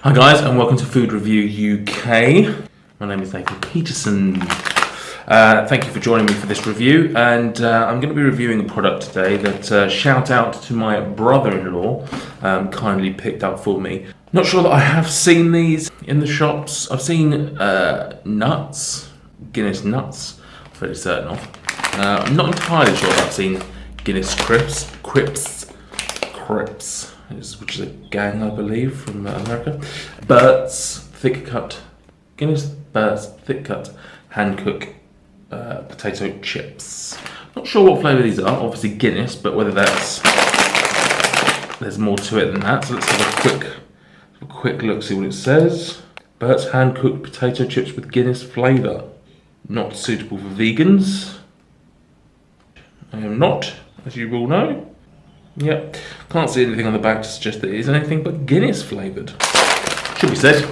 Hi guys, and welcome to Food Review UK. My name is Nathan Peterson. Thank you for joining me for this review, and I'm going to be reviewing a product today that shout out to my brother-in-law kindly picked up for me. Not sure that I have seen these in the shops. I've seen nuts, Guinness nuts, I'm fairly certain of. I'm not entirely sure that I've seen Guinness Crips, which is a gang, I believe, from America. Burts, thick cut, Guinness Burts, thick cut, hand cook potato chips. Not sure what flavour these are, obviously Guinness, but whether there's more to it than that. So let's have a quick look, see what it says. Burts hand cooked potato chips with Guinness flavour. Not suitable for vegans. I am not, as you will know. Yep, can't see anything on the back to suggest that it is anything but Guinness flavoured. Should be said,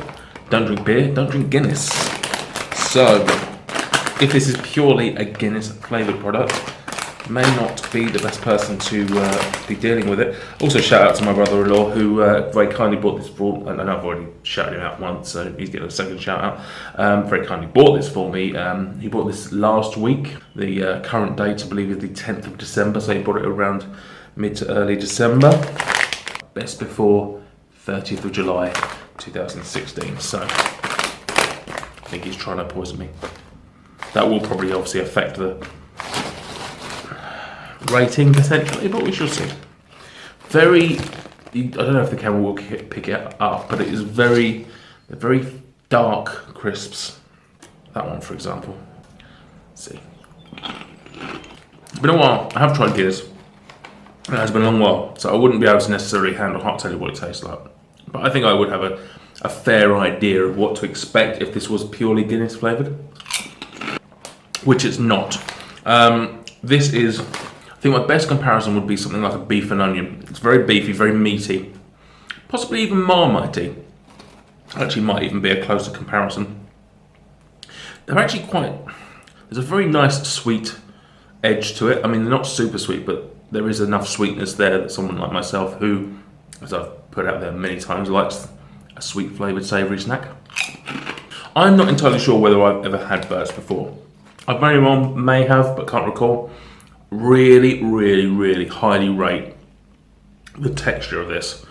don't drink beer, don't drink Guinness. So, if this is purely a Guinness flavoured product, may not be the best person to be dealing with it. Also, shout out to my brother-in-law who very kindly bought this for. I know I've already shouted him out once, so he's getting a second shout out. Very kindly bought this for me. He bought this last week. The current date, I believe, is the 10th of December, so he bought it around mid to early December. Best before 30th of July 2016. So I think he's trying to poison me. That will probably obviously affect the rating potentially, but we shall see. I don't know if the camera will pick it up, but it is very dark crisps. That one, for example. Let's see. It's been a while. I have tried Guinness. It has been a long while, so I wouldn't be able to necessarily hand on heart tell you what it tastes like. But I think I would have a fair idea of what to expect if this was purely Guinness flavoured, which it's not. This is, I think my best comparison would be something like a beef and onion. It's very beefy, very meaty, possibly even marmitey. Actually might even be a closer comparison. They're actually there's a very nice sweet edge to it. I mean, they're not super sweet, but there is enough sweetness there that someone like myself, who, as I've put out there many times, likes a sweet flavoured savoury snack. I'm not entirely sure whether I've ever had Burts before. I very well may have, but can't recall. Really highly rate the texture of this.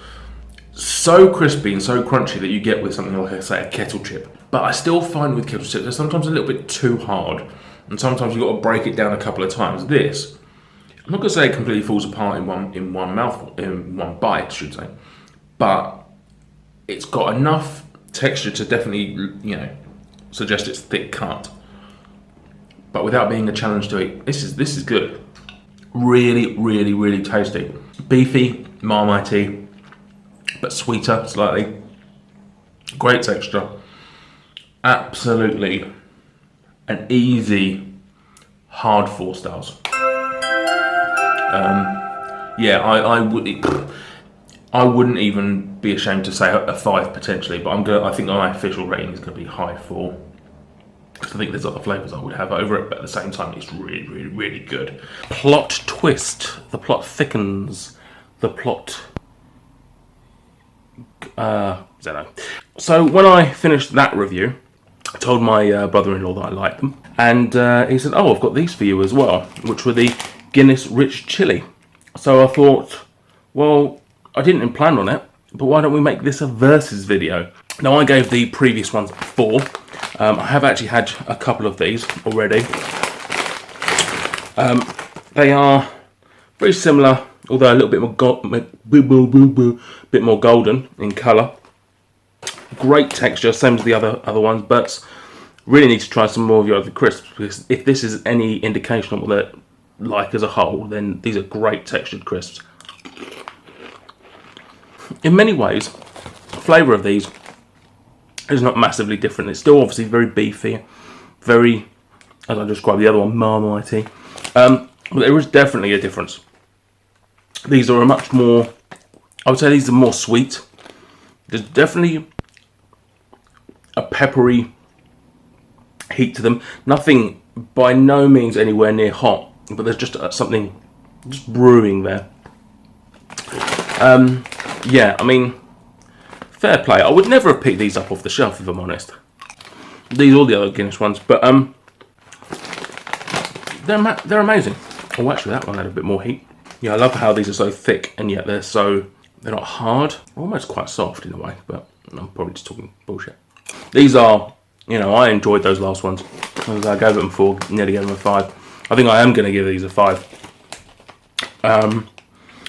So crispy and so crunchy that you get with something like, say, a kettle chip. But I still find with kettle chips, they're sometimes a little bit too hard. And sometimes you've got to break it down a couple of times. This, I'm not going to say it completely falls apart in one bite, I should say, but it's got enough texture to definitely, suggest it's thick cut, but without being a challenge to eat. This is good. Really tasty, beefy, marmitey, but sweeter slightly. Great texture. Absolutely an easy hard 4 stars. I wouldn't even be ashamed to say a 5 potentially, but I think my official rating is going to be high 4. Because I think there's other flavours I would have over it, but at the same time, it's really good. Plot twist. The plot thickens. The plot. I don't know. So when I finished that review, I told my brother-in-law that I liked them, and he said, "Oh, I've got these for you as well," which were the Guinness Rich Chilli. So I thought, well, I didn't plan on it, but why don't we make this a versus video? Now, I gave the previous ones 4. I have actually had a couple of these already. They are very similar, although a little bit more golden in colour. Great texture, same as the other ones, but really need to try some more of your other crisps, because if this is any indication of what they're like as a whole, then these are great textured crisps. In many ways, the flavour of these is not massively different. It's still obviously very beefy, very, as I described the other one, marmitey. But there is definitely a difference. These are much more, I would say these are more sweet. There's definitely a peppery heat to them. Nothing, by no means anywhere near hot, but there's just something just brewing there. Yeah, I mean, fair play. I would never have picked these up off the shelf if I'm honest. These all the other Guinness ones, but they're amazing. Oh, actually, that one had a bit more heat. Yeah, I love how these are so thick and yet they're not hard. Almost quite soft in a way, but I'm probably just talking bullshit. These are, you know, I enjoyed those last ones. I gave them 4, nearly gave them a 5. I think I am going to give these a 5.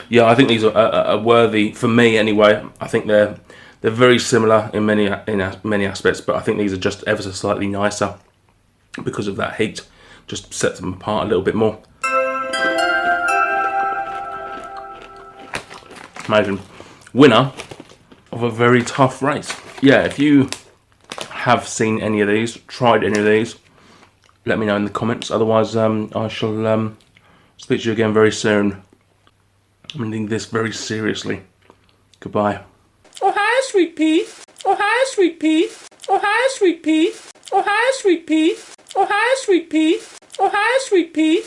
Yeah, I think these are worthy for me anyway. I think they're very similar in many aspects, but I think these are just ever so slightly nicer because of that heat. Just sets them apart a little bit more. Amazing. Winner of a very tough race. Yeah, if you have seen any of these, tried any of these, let me know in the comments. Otherwise, I shall speak to you again very soon. I'm ending this very seriously. Goodbye. Oh, hi, sweet pea. Oh, hi, sweet pea. Oh, hi, sweet pea. Oh, hi, sweet pea. Oh, hi, sweet pea. Oh, hi, sweet pea.